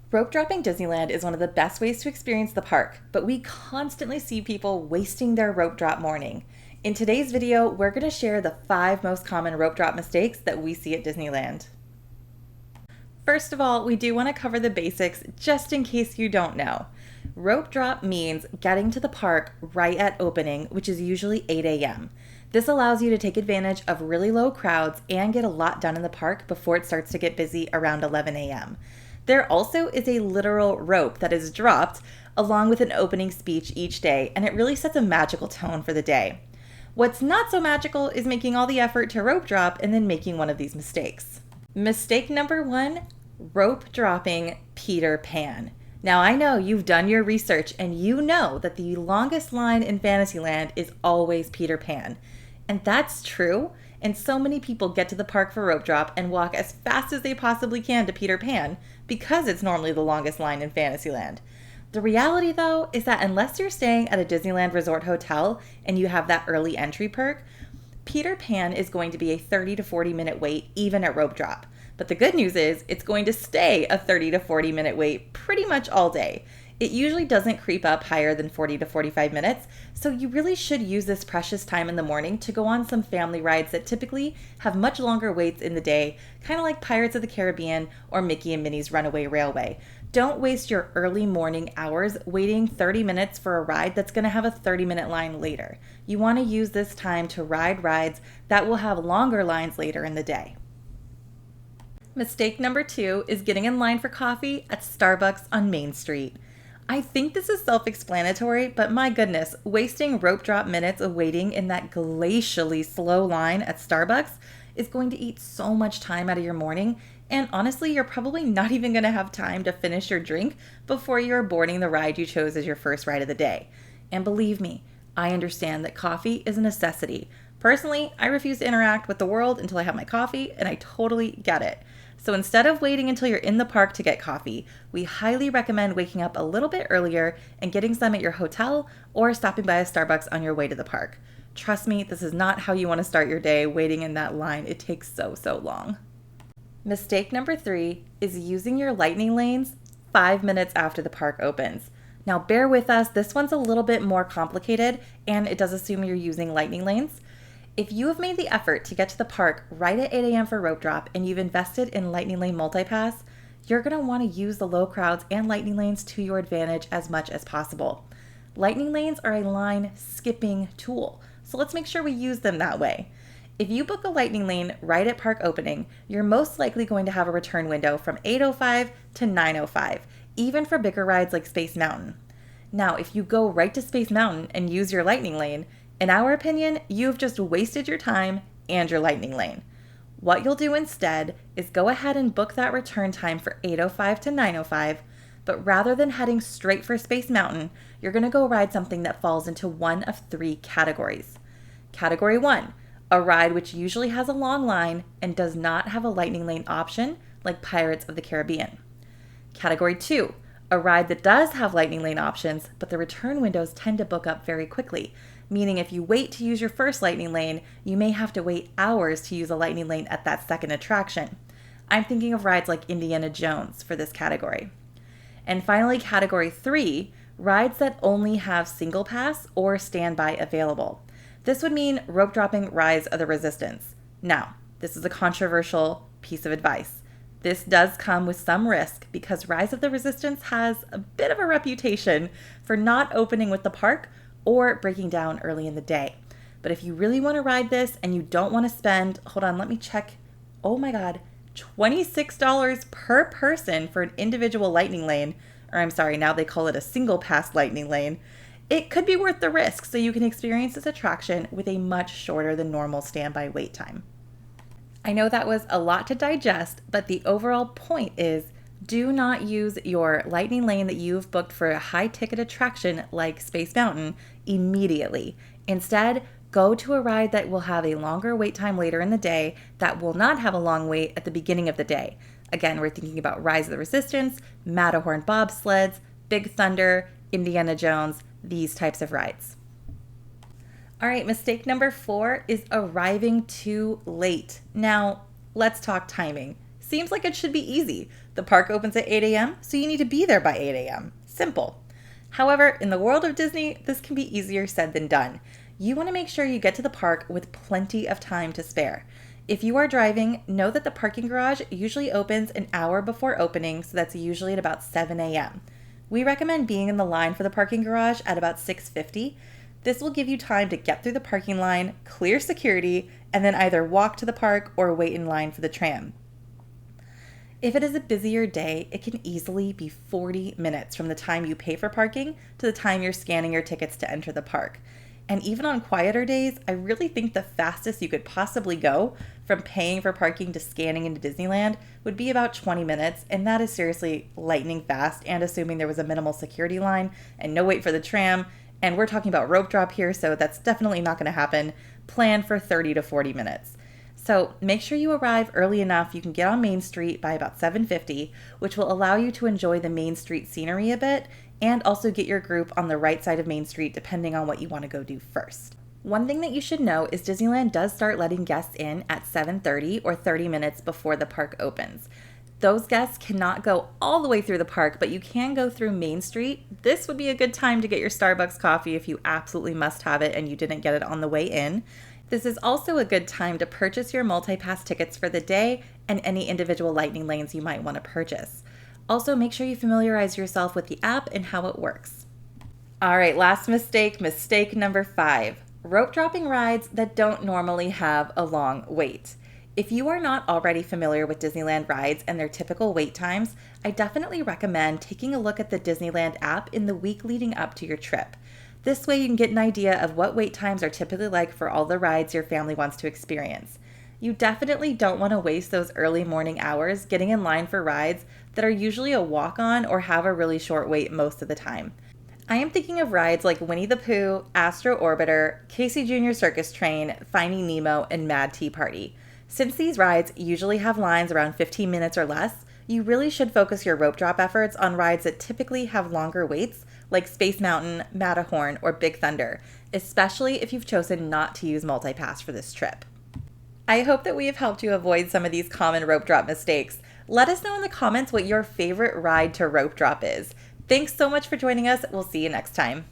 Rope dropping Disneyland is one of the best ways to experience the park, but we constantly see people wasting their rope drop morning. In today's video, we're going to share the 5 most common rope drop mistakes that we see at Disneyland. First of all, we do want to cover the basics just in case you don't know. Rope drop means getting to the park right at opening, which is usually 8 a.m. This allows you to take advantage of really low crowds and get a lot done in the park before it starts to get busy around 11 a.m. There also is a literal rope that is dropped along with an opening speech each day, and it really sets a magical tone for the day. What's not so magical is making all the effort to rope drop and then making one of these mistakes. Mistake number 1, rope dropping Peter Pan. Now I know you've done your research and you know that the longest line in Fantasyland is always Peter Pan. And that's true, and so many people get to the park for rope drop and walk as fast as they possibly can to Peter Pan because it's normally the longest line in Fantasyland. The reality though is that unless you're staying at a Disneyland Resort hotel and you have that early entry perk, Peter Pan is going to be a 30 to 40 minute wait even at rope drop. But the good news is it's going to stay a 30 to 40 minute wait pretty much all day. It usually doesn't creep up higher than 40 to 45 minutes, so you really should use this precious time in the morning to go on some family rides that typically have much longer waits in the day, kind of like Pirates of the Caribbean or Mickey and Minnie's Runaway Railway. Don't waste your early morning hours waiting 30 minutes for a ride that's going to have a 30-minute line later. You want to use this time to ride rides that will have longer lines later in the day. Mistake number 2 is getting in line for coffee at Starbucks on Main Street. I think this is self-explanatory, but my goodness, wasting rope drop minutes of waiting in that glacially slow line at Starbucks is going to eat so much time out of your morning, and honestly, you're probably not even going to have time to finish your drink before you're boarding the ride you chose as your first ride of the day. And believe me, I understand that coffee is a necessity. Personally, I refuse to interact with the world until I have my coffee, and I totally get it. So instead of waiting until you're in the park to get coffee, we highly recommend waking up a little bit earlier and getting some at your hotel or stopping by a Starbucks on your way to the park. Trust me, this is not how you want to start your day waiting in that line. It takes so long. Mistake number 3 is using your lightning lanes 5 minutes after the park opens. Now bear with us, this one's a little bit more complicated and it does assume you're using lightning lanes. If you have made the effort to get to the park right at 8 a.m. for rope drop and you've invested in Lightning Lane Multipass, you're going to want to use the low crowds and lightning lanes to your advantage as much as possible. Lightning lanes are a line skipping tool, so let's make sure we use them that way. If you book a lightning lane right at park opening, you're most likely going to have a return window from 8:05 to 9:05, even for bigger rides like Space Mountain. Now, if you go right to Space Mountain and use your lightning lane, in our opinion, you've just wasted your time and your lightning lane. What you'll do instead is go ahead and book that return time for 8:05 to 9:05, but rather than heading straight for Space Mountain, you're going to go ride something that falls into one of 3 categories. Category 1, a ride which usually has a long line and does not have a lightning lane option like Pirates of the Caribbean. Category 2, a ride that does have lightning lane options, but the return windows tend to book up very quickly, meaning if you wait to use your first lightning lane, you may have to wait hours to use a lightning lane at that second attraction. I'm thinking of rides like Indiana Jones for this category. And finally, category 3, rides that only have single pass or standby available. This would mean rope dropping Rise of the Resistance. Now, this is a controversial piece of advice. This does come with some risk because Rise of the Resistance has a bit of a reputation for not opening with the park or breaking down early in the day. But if you really want to ride this and you don't want to spend, hold on, let me check. Oh my God, $26 per person for an individual lightning lane, or I'm sorry, now they call it a single pass lightning lane. It could be worth the risk so you can experience this attraction with a much shorter than normal standby wait time. I know that was a lot to digest, but the overall point is do not use your lightning lane that you've booked for a high ticket attraction like Space Mountain immediately. Instead, go to a ride that will have a longer wait time later in the day that will not have a long wait at the beginning of the day. Again, we're thinking about Rise of the Resistance, Matterhorn bobsleds, Big Thunder, Indiana Jones, these types of rides. All right, mistake number 4 is arriving too late. Now, let's talk timing. Seems like it should be easy. The park opens at 8 a.m., so you need to be there by 8 a.m. Simple. However, in the world of Disney, this can be easier said than done. You want to make sure you get to the park with plenty of time to spare. If you are driving, know that the parking garage usually opens an hour before opening, so that's usually at about 7 a.m. We recommend being in the line for the parking garage at about 6:50. This will give you time to get through the parking line, clear security, and then either walk to the park or wait in line for the tram. If it is a busier day, it can easily be 40 minutes from the time you pay for parking to the time you're scanning your tickets to enter the park. And even on quieter days, I really think the fastest you could possibly go from paying for parking to scanning into Disneyland would be about 20 minutes, and that is seriously lightning fast and assuming there was a minimal security line and no wait for the tram, and we're talking about rope drop here, so that's definitely not going to happen. Plan for 30 to 40 minutes. So make sure you arrive early enough you can get on Main Street by about 7:50, which will allow you to enjoy the Main Street scenery a bit and also get your group on the right side of Main Street depending on what you want to go do first. One thing that you should know is Disneyland does start letting guests in at 7:30 or 30 minutes before the park opens. Those guests cannot go all the way through the park, but you can go through Main Street. This would be a good time to get your Starbucks coffee if you absolutely must have it and you didn't get it on the way in. This is also a good time to purchase your multi-pass tickets for the day and any individual lightning lanes you might want to purchase. Also, make sure you familiarize yourself with the app and how it works. All right, last mistake number 5. Rope dropping rides that don't normally have a long wait. If you are not already familiar with Disneyland rides and their typical wait times, I definitely recommend taking a look at the Disneyland app in the week leading up to your trip. This way you can get an idea of what wait times are typically like for all the rides your family wants to experience. You definitely don't want to waste those early morning hours getting in line for rides that are usually a walk-on or have a really short wait most of the time. I am thinking of rides like Winnie the Pooh, Astro Orbiter, Casey Jr. Circus Train, Finding Nemo, and Mad Tea Party. Since these rides usually have lines around 15 minutes or less, you really should focus your rope drop efforts on rides that typically have longer waits like Space Mountain, Matterhorn, or Big Thunder, especially if you've chosen not to use multi-pass for this trip. I hope that we have helped you avoid some of these common rope drop mistakes. Let us know in the comments what your favorite ride to rope drop is. Thanks so much for joining us. We'll see you next time.